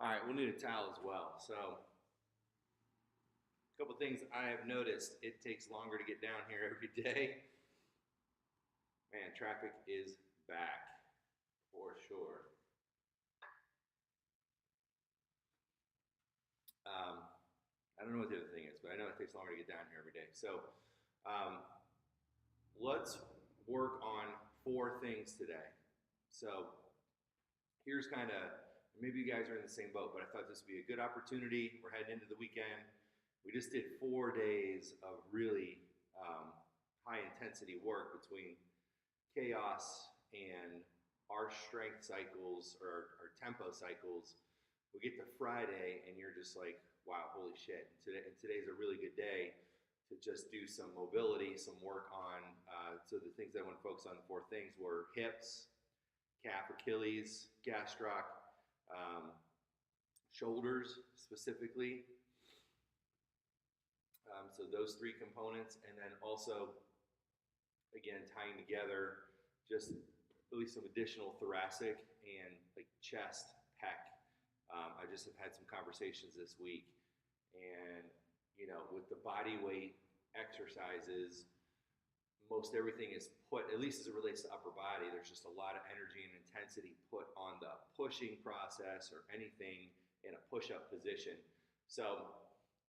All right, we'll need a towel as well. So, a couple things I have noticed: it takes longer to get down here every day. Man, traffic is back for sure. Um, I don't know what the other thing is, but I know it takes longer to get down here every day. So, um, let's work on four things today. So, here's kind of maybe you guys are in the same boat, but I thought this would be a good opportunity. We're heading into the weekend. We just did 4 days of really high intensity work between chaos and our strength cycles or our tempo cycles. We get to Friday and you're just like, wow, holy shit. And today's a really good day to just do some mobility, some work on. So the things I want to focus on, the four things were hips, calf, Achilles, gastroc, um, shoulders specifically. So those three components, and then also, again, tying together just at least some additional thoracic and like chest, pec. I just have had some conversations this week, and with the body weight exercises, most everything is put, at least as it relates to upper body, there's just a lot of energy and intensity put on the pushing process or anything in a push-up position. So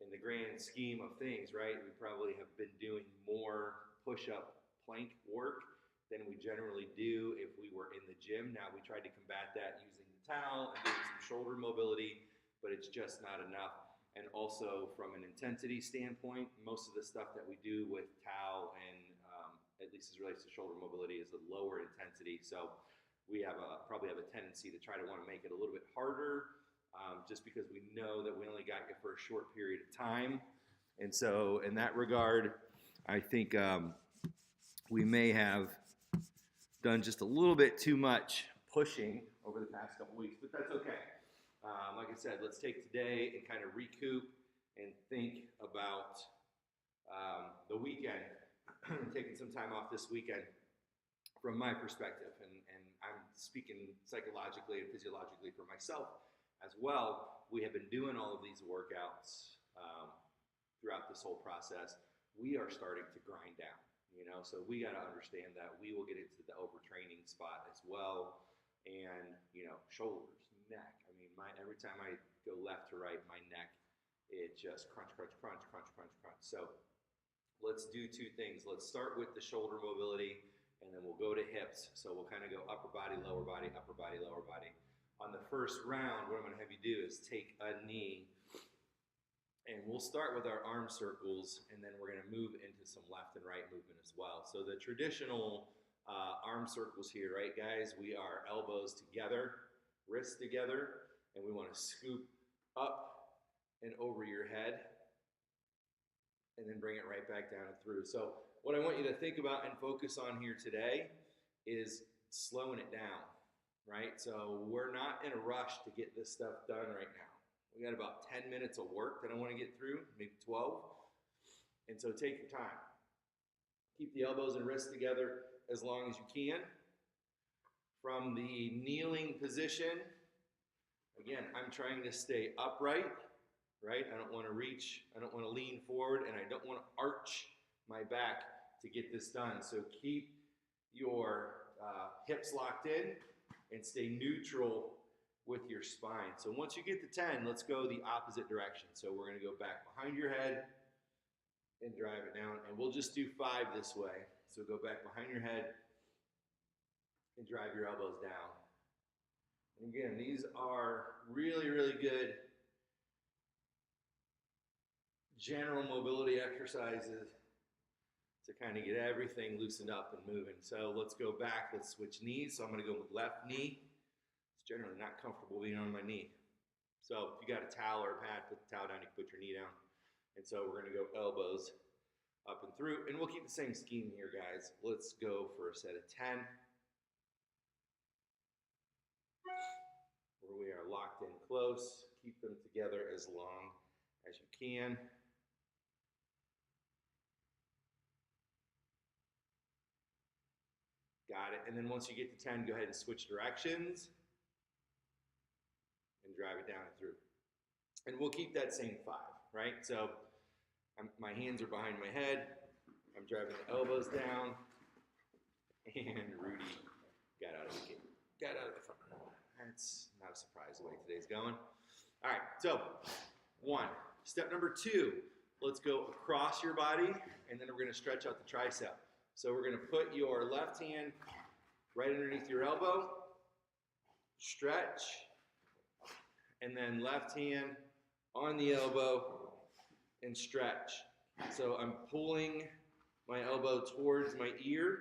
in the grand scheme of things, right, we probably have been doing more push-up plank work than we generally do if we were in the gym. Now we tried to combat that using the towel and doing some shoulder mobility, but it's just not enough. And also from an intensity standpoint, most of the stuff that we do with towel and at least as it relates to shoulder mobility, is a lower intensity. So we probably have a tendency to try to want to make it a little bit harder, just because we know that we only got you for a short period of time. And so in that regard, I think we may have done just a little bit too much pushing over the past couple weeks, but that's okay. Like I said, let's take today and kind of recoup and think about the weekend. Taking some time off this weekend from my perspective, and I'm speaking psychologically and physiologically for myself as well. We have been doing all of these workouts throughout this whole process. We are starting to grind down, so we got to understand that we will get into the overtraining spot as well, and shoulders, neck. I mean, every time I go left to right, my neck, it just crunch, crunch, crunch, crunch, crunch, crunch. So let's do two things. Let's start with the shoulder mobility, and then we'll go to hips. So we'll kind of go upper body, lower body, upper body, lower body. On the first round, what I'm going to have you do is take a knee, and we'll start with our arm circles, and then we're going to move into some left and right movement as well. So the traditional arm circles here, right, guys? We are elbows together, wrists together, and we want to scoop up and over your head, and then bring it right back down and through. So what I want you to think about and focus on here today is slowing it down, right? So we're not in a rush to get this stuff done right now. We got about 10 minutes of work that I want to get through, maybe 12. And so take your time. Keep the elbows and wrists together as long as you can. From the kneeling position, again, I'm trying to stay upright, right? I don't want to reach, I don't want to lean forward, and I don't want to arch my back to get this done. So keep your hips locked in and stay neutral with your spine. So once you get to 10, let's go the opposite direction. So we're going to go back behind your head and drive it down. And we'll just do 5 this way. So go back behind your head and drive your elbows down. And again, these are really, really good general mobility exercises to kind of get everything loosened up and moving. So let's go back. Let's switch knees. So I'm going to go with left knee. It's generally not comfortable being on my knee. So if you got a towel or a pad, put the towel down. You can put your knee down. And so we're going to go elbows up and through. And we'll keep the same scheme here, guys. Let's go for a set of 10. Where we are locked in close. Keep them together as long as you can. Got it. And then once you get to 10, go ahead and switch directions. And and drive it down and through. And we'll keep that same 5, right? So my hands are behind my head. I'm driving the elbows down, and Rudy got out of the gate. Got out of the front. That's not a surprise the way today's going. All right, so 1. Step number 2, let's go across your body, and then we're going to stretch out the tricep. So we're going to put your left hand right underneath your elbow, stretch, and then left hand on the elbow and stretch. So I'm pulling my elbow towards my ear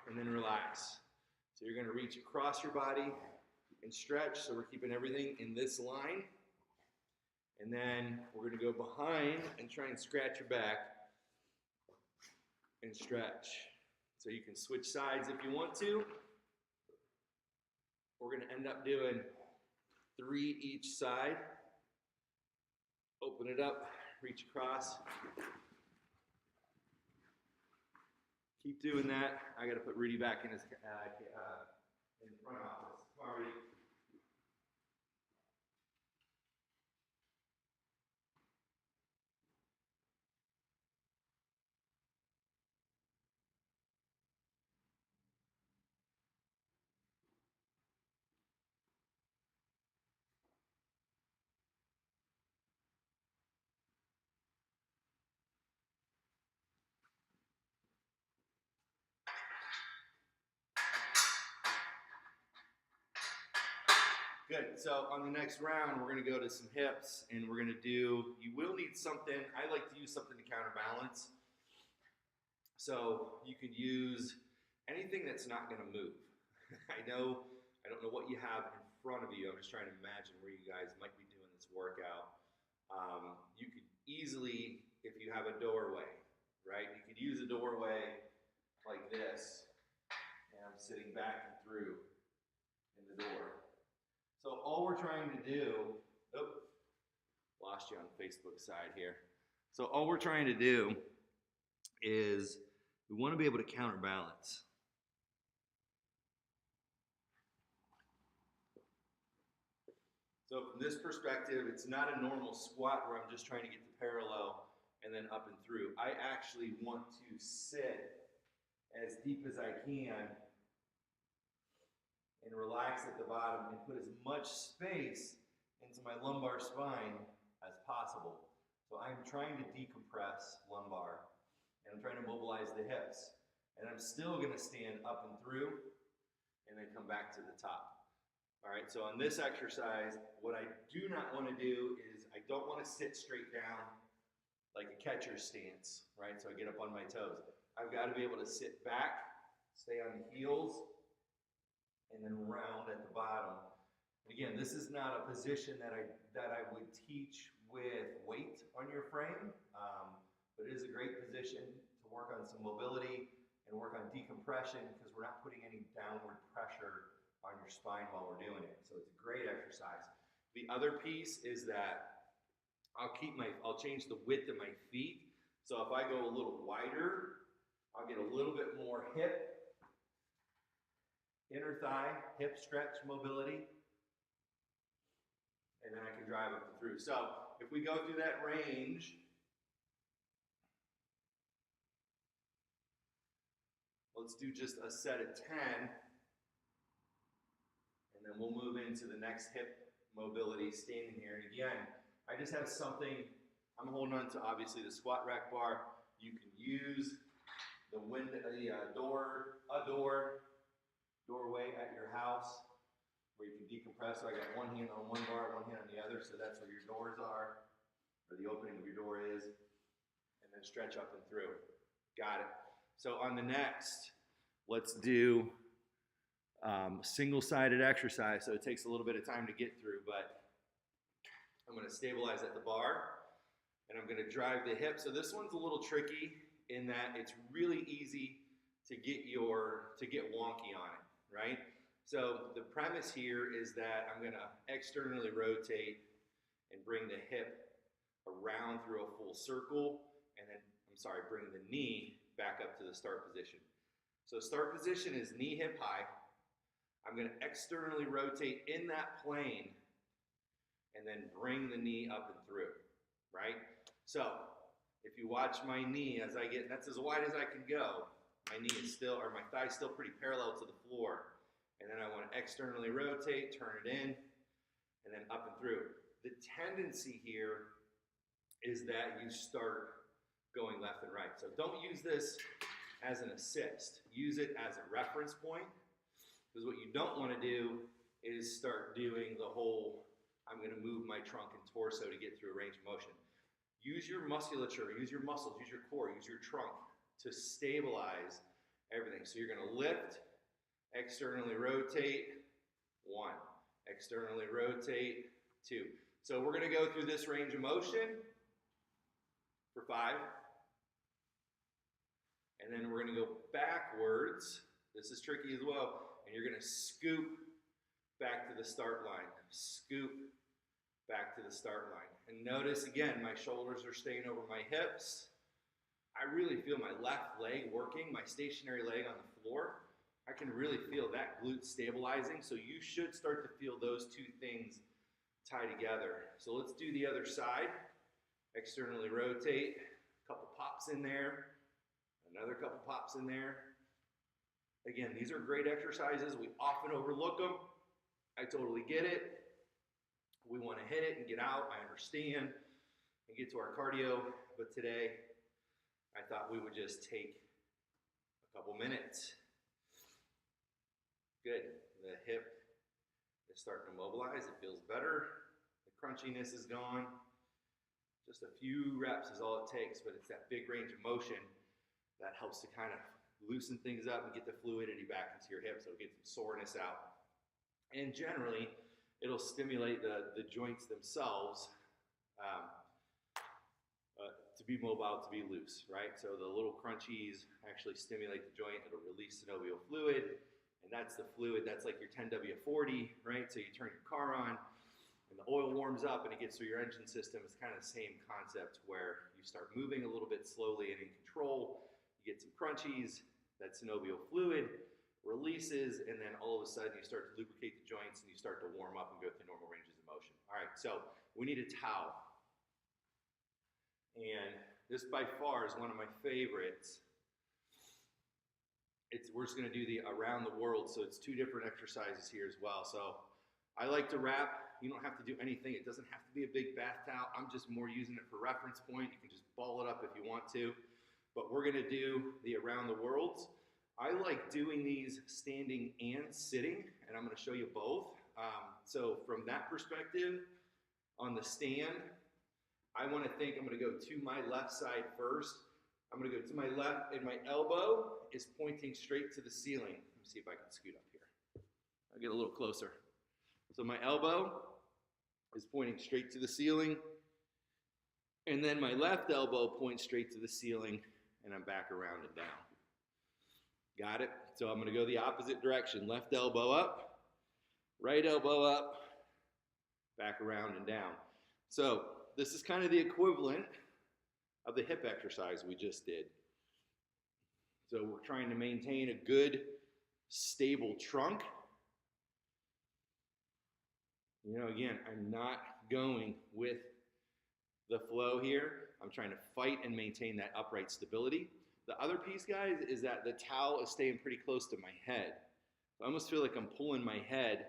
and then relax. So you're going to reach across your body and stretch. So we're keeping everything in this line. And then we're going to go behind and try and scratch your back and stretch. So you can switch sides if you want to. We're going to end up doing 3 each side. Open it up, reach across. Keep doing that. I got to put Rudy back in his in front office. Come on, Rudy. Good. So on the next round, we're going to go to some hips, and we're going to do, you will need something. I like to use something to counterbalance. So you could use anything that's not going to move. I don't know what you have in front of you. I'm just trying to imagine where you guys might be doing this workout. You could easily, if you have a doorway, right? You could use a doorway like this, and I'm sitting back and through in the door. So all we're trying to do, lost you on the Facebook side here. So all we're trying to do is we want to be able to counterbalance. So from this perspective, it's not a normal squat where I'm just trying to get the parallel and then up and through. I actually want to sit as deep as I can and relax at the bottom and put as much space into my lumbar spine as possible. So I'm trying to decompress lumbar, and I'm trying to mobilize the hips. And I'm still gonna stand up and through, and then come back to the top. All right, so on this exercise, what I do not wanna do is, I don't wanna sit straight down like a catcher stance, right? So I get up on my toes. I've gotta be able to sit back, stay on the heels, and then round at the bottom. Again, this is not a position that I would teach with weight on your frame, but it is a great position to work on some mobility and work on decompression, because we're not putting any downward pressure on your spine while we're doing it. So it's a great exercise. The other piece is that I'll change the width of my feet. So if I go a little wider, I'll get a little bit more hip, inner thigh, hip stretch mobility, and then I can drive up and through. So if we go through that range, let's do just a set of 10, and then we'll move into the next hip mobility standing here. And again, I just have something, I'm holding on to obviously the squat rack bar. You can use the doorway at your house where you can decompress. So I got one hand on one bar, one hand on the other, so that's where your doors are, or the opening of your door is, and then stretch up and through. Got it. So on the next, let's do single-sided exercise. So it takes a little bit of time to get through, but I'm going to stabilize at the bar, and I'm going to drive the hip. So this one's a little tricky in that it's really easy to get wonky on it, right? So the premise here is that I'm going to externally rotate and bring the hip around through a full circle, and then, bring the knee back up to the start position. So start position is knee hip high. I'm going to externally rotate in that plane and then bring the knee up and through, right? So if you watch my knee as I get, that's as wide as I can go. My knee is still, or my thigh is still pretty parallel to the floor. And then I want to externally rotate, turn it in, and then up and through. The tendency here is that you start going left and right. So don't use this as an assist. Use it as a reference point, because what you don't want to do is start doing the whole, I'm going to move my trunk and torso to get through a range of motion. Use your musculature, use your muscles, use your core, use your trunk to stabilize everything. So you're going to lift, externally rotate, 1. Externally rotate, 2. So we're going to go through this range of motion for 5. And then we're going to go backwards. This is tricky as well. And you're going to scoop back to the start line. Scoop back to the start line. And notice again, my shoulders are staying over my hips. I really feel my left leg working, my stationary leg on the floor. I can really feel that glute stabilizing. So you should start to feel those two things tie together. So let's do the other side. Externally rotate, a couple pops in there, another couple pops in there. Again, these are great exercises. We often overlook them. I totally get it. We want to hit it and get out. I understand and get to our cardio. But today, I thought we would just take a couple minutes. Good. The hip is starting to mobilize. It feels better. The crunchiness is gone. Just a few reps is all it takes, but it's that big range of motion that helps to kind of loosen things up and get the fluidity back into your hips. It'll get some soreness out. And generally, it'll stimulate the joints themselves to be mobile, to be loose, right? So the little crunchies actually stimulate the joint. It'll release synovial fluid, and that's the fluid. That's like your 10W40, right? So you turn your car on, and the oil warms up, and it gets through your engine system. It's kind of the same concept where you start moving a little bit slowly and in control. You get some crunchies, that synovial fluid releases, and then all of a sudden you start to lubricate the joints and you start to warm up and go through normal ranges of motion. All right, so we need a towel. And this by far is one of my favorites. We're just gonna do the around the world, so it's 2 different exercises here as well. So I like to wrap. You don't have to do anything. It doesn't have to be a big bath towel. I'm just more using it for reference point. You can just ball it up if you want to. But we're gonna do the around the worlds. I like doing these standing and sitting, and I'm going to show you both. So from that perspective, on the stand, I want to think I'm going to go to my left side first. I'm going to go to my left, and my elbow is pointing straight to the ceiling. Let me see if I can scoot up here. I'll get a little closer. So my elbow is pointing straight to the ceiling, and then my left elbow points straight to the ceiling, and I'm back around and down. Got it? So I'm going to go the opposite direction. Left elbow up, right elbow up, back around and down. So this is kind of the equivalent of the hip exercise we just did. So we're trying to maintain a good, stable trunk. You know, again, I'm not going with the flow here. I'm trying to fight and maintain that upright stability. The other piece, guys, is that the towel is staying pretty close to my head. I almost feel like I'm pulling my head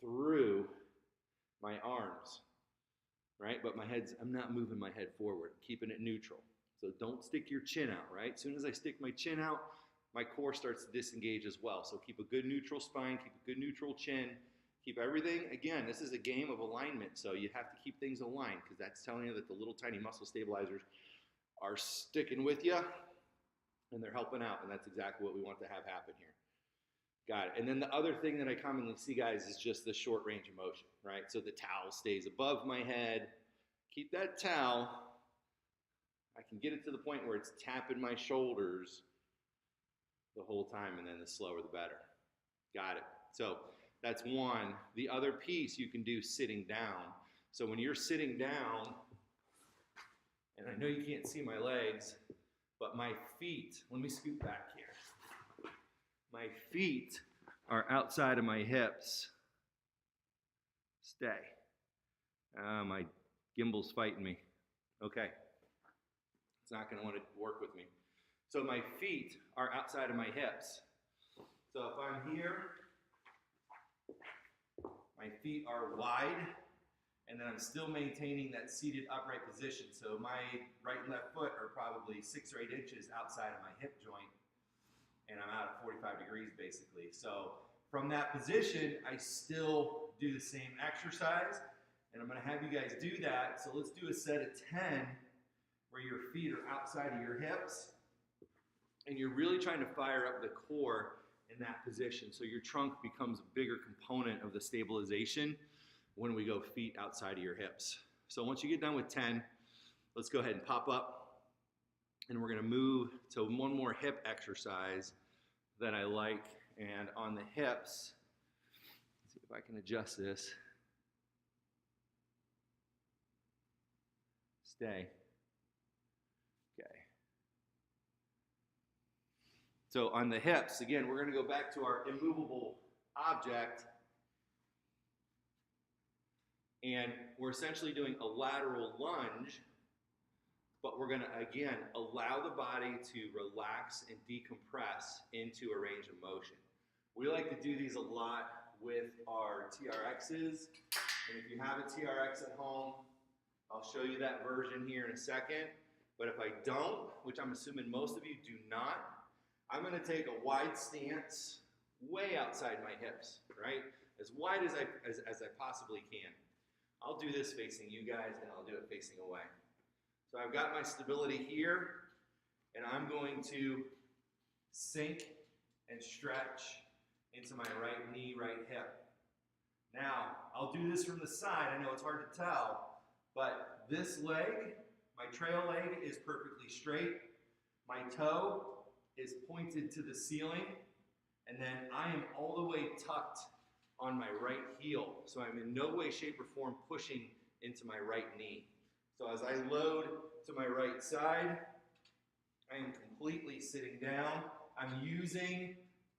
through my arms, right? But I'm not moving my head forward, I'm keeping it neutral. So don't stick your chin out, right? As soon as I stick my chin out, my core starts to disengage as well. So keep a good neutral spine, keep a good neutral chin, keep everything. Again, this is a game of alignment, so you have to keep things aligned because that's telling you that the little tiny muscle stabilizers are sticking with you. And they're helping out, and that's exactly what we want to have happen here. Got it. And then the other thing that I commonly see, guys, is just the short range of motion, right? So the towel stays above my head. Keep that towel. I can get it to the point where it's tapping my shoulders the whole time, and then the slower the better. Got it. So that's one. The other piece you can do sitting down. So when you're sitting down, and I know you can't see my legs, but my feet, let me scoot back here. My feet are outside of my hips. Stay. My gimbal's fighting me. Okay. It's not going to want to work with me. So my feet are outside of my hips. So if I'm here, my feet are wide, and then I'm still maintaining that seated upright position. So my right and left foot are probably 6 or 8 inches outside of my hip joint, and I'm out at 45 degrees basically. So from that position, I still do the same exercise, and I'm going to have you guys do that. So let's do a set of 10 where your feet are outside of your hips, and you're really trying to fire up the core in that position. So your trunk becomes a bigger component of the stabilization when we go feet outside of your hips. So once you get done with 10, let's go ahead and pop up, and we're going to move to one more hip exercise that I like. And on the hips, let's see if I can adjust this. Stay. Okay. So on the hips, again, we're going to go back to our immovable object, and we're essentially doing a lateral lunge, but we're going to, again, allow the body to relax and decompress into a range of motion. We like to do these a lot with our TRXs, and if you have a TRX at home, I'll show you that version here in a second. But if I don't, which I'm assuming most of you do not, I'm going to take a wide stance way outside my hips, right? As wide as I possibly can. I'll do this facing you guys, and I'll do it facing away. So I've got my stability here, and I'm going to sink and stretch into my right knee, right hip. Now, I'll do this from the side. I know it's hard to tell, but this leg, my trail leg, is perfectly straight. My toe is pointed to the ceiling, and then I am all the way tucked on my right heel. So I'm in no way, shape, or form pushing into my right knee. So as I load to my right side, I am completely sitting down. I'm using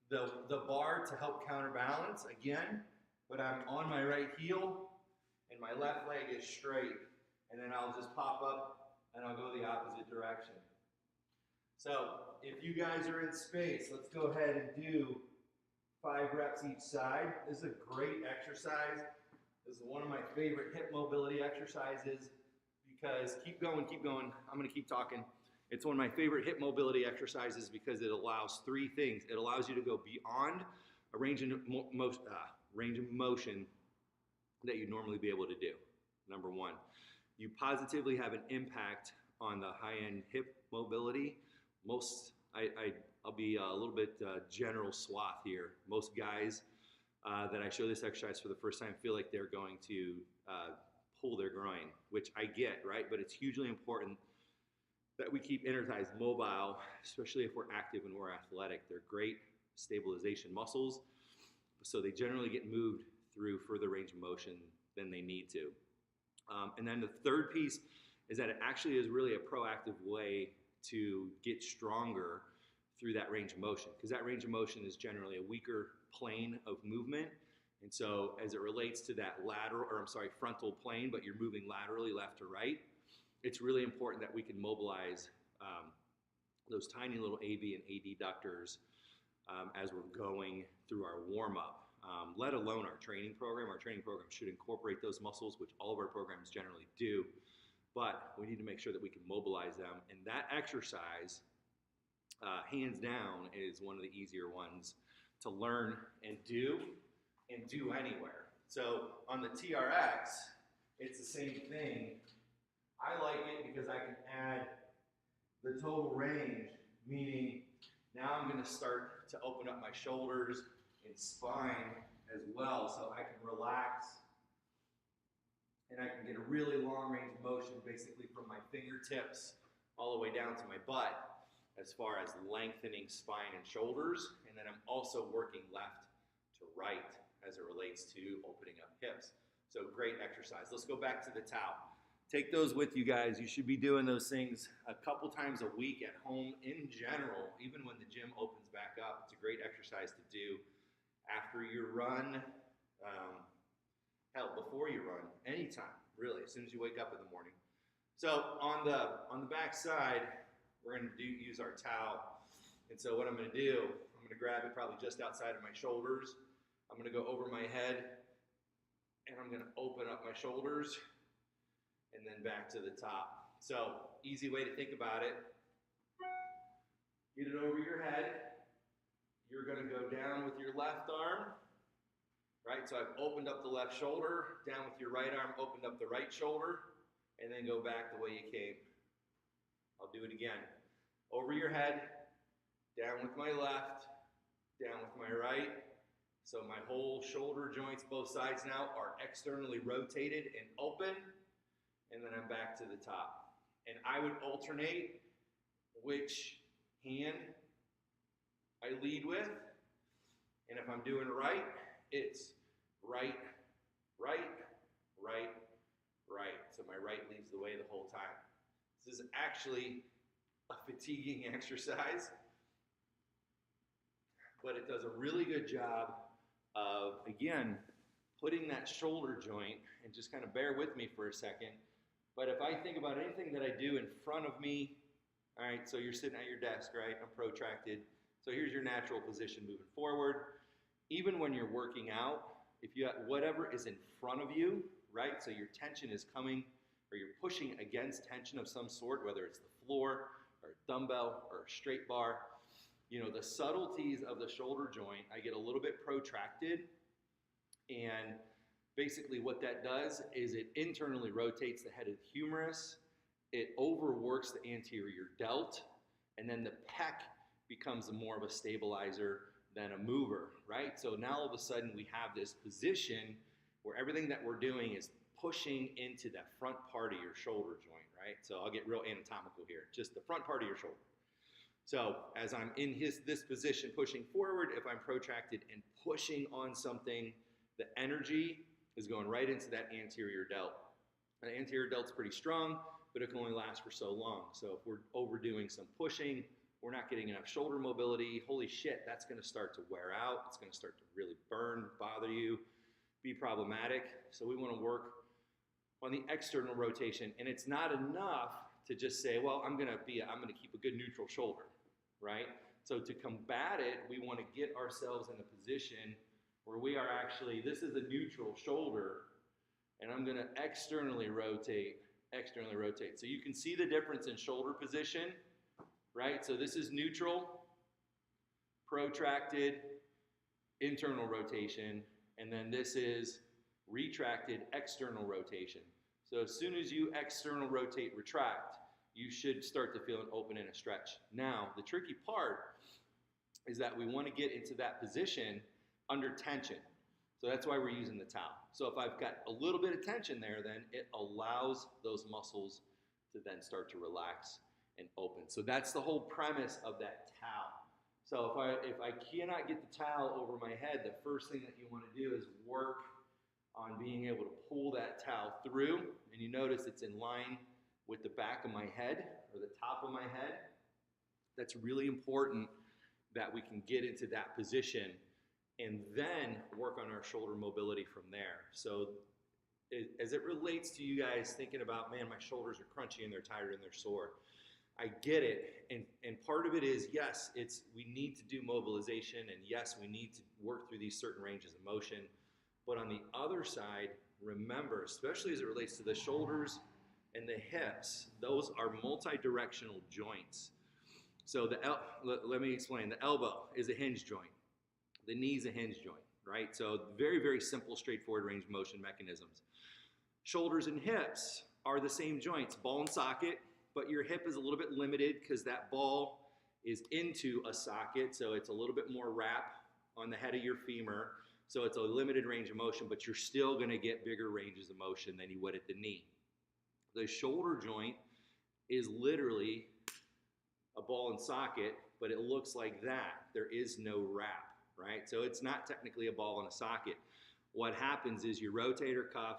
the bar to help counterbalance again, but I'm on my right heel, and my left leg is straight. And then I'll just pop up, and I'll go the opposite direction. So if you guys are in space, let's go ahead and do 5 reps each side. This is a great exercise. This is one of my favorite hip mobility exercises because, keep going, I'm going to keep talking. It's one of my favorite hip mobility exercises because it allows 3 things. It allows you to go beyond a range of motion that you'd normally be able to do. Number 1, you positively have an impact on the high-end hip mobility. I'll be a little bit general swath here. Most guys that I show this exercise for the first time feel like they're going to pull their groin, which I get, right? But it's hugely important that we keep inner thighs mobile, especially if we're active and we're athletic. They're great stabilization muscles, so they generally get moved through further range of motion than they need to. And then the third piece is that it actually is really a proactive way to get stronger through that range of motion, because that range of motion is generally a weaker plane of movement. And so as it relates to that frontal plane, but you're moving laterally left to right, it's really important that we can mobilize those tiny little AV and AD ductors as we're going through our warm-up, let alone our training program. Our training program should incorporate those muscles, which all of our programs generally do, but we need to make sure that we can mobilize them. And that exercise, hands down, is one of the easier ones to learn and do anywhere. So on the TRX, it's the same thing. I like it because I can add the total range, meaning now I'm going to start to open up my shoulders and spine as well, so I can relax and I can get a really long range of motion basically from my fingertips all the way down to my butt as far as lengthening spine and shoulders, and then I'm also working left to right as it relates to opening up hips. So great exercise. Let's go back to the towel. Take those with you guys. You should be doing those things a couple times a week at home in general, even when the gym opens back up. It's a great exercise to do after your run, hell, before you run, anytime, really, as soon as you wake up in the morning. So on the back side, we're going to use our towel. And so what I'm going to do, I'm going to grab it probably just outside of my shoulders. I'm going to go over my head, and I'm going to open up my shoulders, and then back to the top. So easy way to think about it. Get it over your head. You're going to go down with your left arm, right? So I've opened up the left shoulder, down with your right arm, opened up the right shoulder, and then go back the way you came. I'll do it again. Over your head, down with my left, down with my right. So my whole shoulder joints, both sides now, are externally rotated and open, and then I'm back to the top. And I would alternate which hand I lead with, and if I'm doing right, it's right, right, right, right. So my right leads the way the whole time. This is actually a fatiguing exercise, but it does a really good job of, again, putting that shoulder joint, and just kind of bear with me for a second, but if I think about anything that I do in front of me, all right, so you're sitting at your desk, right? I'm protracted. So here's your natural position moving forward. Even when you're working out, if you have whatever is in front of you, right? So your tension is coming, or you're pushing against tension of some sort, whether it's the floor or a dumbbell or a straight bar. You know, the subtleties of the shoulder joint, I get a little bit protracted, and basically what that does is it internally rotates the head of the humerus, it overworks the anterior delt, and then the pec becomes more of a stabilizer than a mover, right? So now all of a sudden we have this position where everything that we're doing is pushing into that front part of your shoulder joint, right? So I'll get real anatomical here, just the front part of your shoulder. So as I'm in this position pushing forward, if I'm protracted and pushing on something, the energy is going right into that anterior delt. The anterior delt's pretty strong, but it can only last for so long. So if we're overdoing some pushing, we're not getting enough shoulder mobility, holy shit, that's gonna start to wear out. It's gonna start to really burn, bother you, be problematic. So we wanna work on the external rotation, and it's not enough to just say, well, I'm gonna keep a good neutral shoulder, right? So to combat it, we wanna get ourselves in a position where we are actually, this is a neutral shoulder, and I'm gonna externally rotate. So you can see the difference in shoulder position, right? So this is neutral, protracted, internal rotation, and then this is retracted, external rotation. So as soon as you external rotate, retract, you should start to feel an open and a stretch. Now, the tricky part is that we want to get into that position under tension. So that's why we're using the towel. So if I've got a little bit of tension there, then it allows those muscles to then start to relax and open. So that's the whole premise of that towel. So if I cannot get the towel over my head, the first thing that you want to do is work on being able to pull that towel through. And you notice it's in line with the back of my head, or the top of my head. That's really important that we can get into that position and then work on our shoulder mobility from there. So as it relates to you guys thinking about, man, my shoulders are crunchy and they're tired and they're sore, I get it, and part of it is, yes, we need to do mobilization, and yes, we need to work through these certain ranges of motion, but on the other side, remember, especially as it relates to the shoulders and the hips, those are multi-directional joints. So let me explain. The elbow is a hinge joint. The knee is a hinge joint, right? So very, very simple, straightforward range of motion mechanisms. Shoulders and hips are the same joints, ball and socket, but your hip is a little bit limited because that ball is into a socket, so it's a little bit more wrap on the head of your femur, so it's a limited range of motion, but you're still gonna get bigger ranges of motion than you would at the knee. The shoulder joint is literally a ball and socket, but it looks like that. There is no wrap, right? So it's not technically a ball and a socket. What happens is your rotator cuff,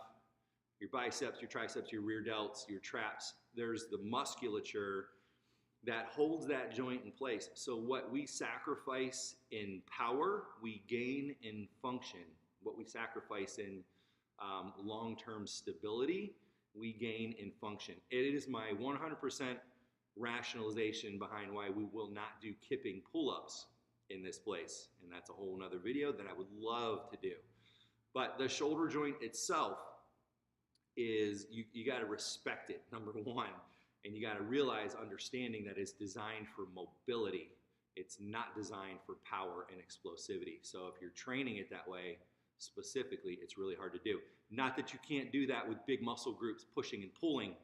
your biceps, your triceps, your rear delts, your traps, there's the musculature that holds that joint in place. So what we sacrifice in power, we gain in function. What we sacrifice in long-term stability, we gain in function. It is my 100% rationalization behind why we will not do kipping pull-ups in this place. And that's a whole nother video that I would love to do. But the shoulder joint itself is, you got to respect it, number one. And you got to realize, understanding that it's designed for mobility. It's not designed for power and explosivity. So if you're training it that way, specifically, it's really hard to do. Not that you can't do that with big muscle groups pushing and pulling.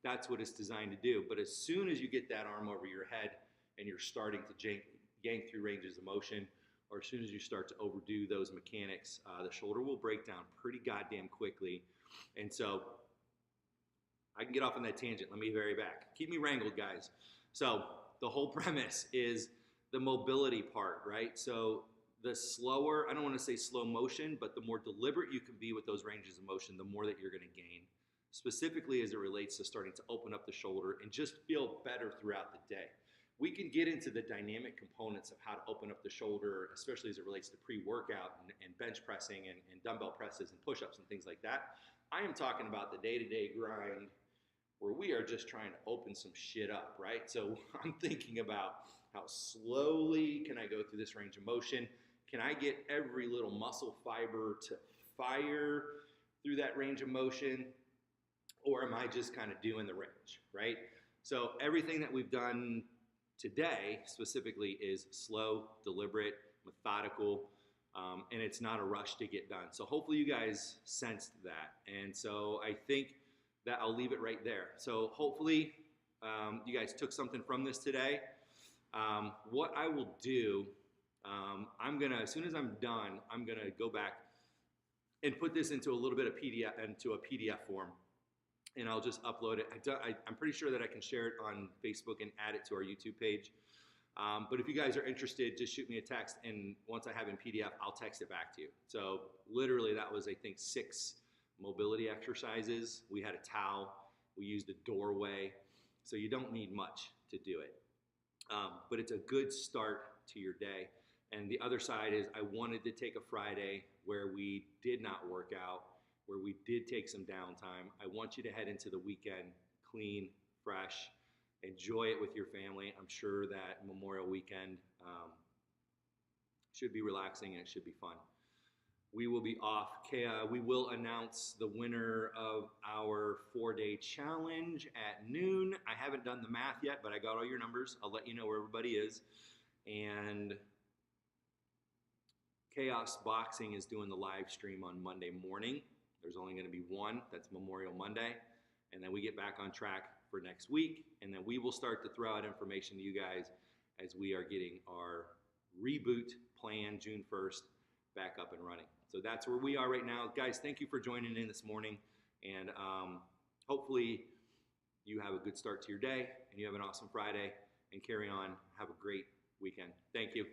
That's what it's designed to do. But as soon as you get that arm over your head and you're starting to yank through ranges of motion, or as soon as you start to overdo those mechanics, the shoulder will break down pretty goddamn quickly. And so I can get off on that tangent. Let me vary back. Keep me wrangled, guys. So the whole premise is the mobility part, right? So the slower, I don't want to say slow motion, but the more deliberate you can be with those ranges of motion, the more that you're going to gain, specifically as it relates to starting to open up the shoulder and just feel better throughout the day. We can get into the dynamic components of how to open up the shoulder, especially as it relates to pre-workout and bench pressing and dumbbell presses and push-ups and things like that. I am talking about the day-to-day grind where we are just trying to open some shit up, right? So I'm thinking about how slowly can I go through this range of motion? Can I get every little muscle fiber to fire through that range of motion? Or am I just kind of doing the range, right? So everything that we've done today specifically is slow, deliberate, methodical, and it's not a rush to get done. So hopefully you guys sensed that. And so I think that I'll leave it right there. So hopefully you guys took something from this today. What I will do, I'm gonna, as soon as I'm done, I'm gonna go back and put this into a little bit of PDF form, and I'll just upload it. I'm pretty sure that I can share it on Facebook and add it to our YouTube page. But if you guys are interested, just shoot me a text, and once I have it in PDF, I'll text it back to you. So literally that was, I think, 6 mobility exercises. We had a towel, we used a doorway, so you don't need much to do it. But it's a good start to your day. And the other side is, I wanted to take a Friday where we did not work out, where we did take some downtime. I want you to head into the weekend clean, fresh, enjoy it with your family. I'm sure that Memorial Weekend should be relaxing and it should be fun. We will be off. We will announce the winner of our 4-day challenge at noon. I haven't done the math yet, but I got all your numbers. I'll let you know where everybody is. And Chaos Boxing is doing the live stream on Monday morning. There's only going to be one. That's Memorial Monday. And then we get back on track for next week. And then we will start to throw out information to you guys as we are getting our reboot plan June 1st back up and running. So that's where we are right now. Guys, thank you for joining in this morning. And hopefully you have a good start to your day and you have an awesome Friday, and carry on. Have a great weekend. Thank you.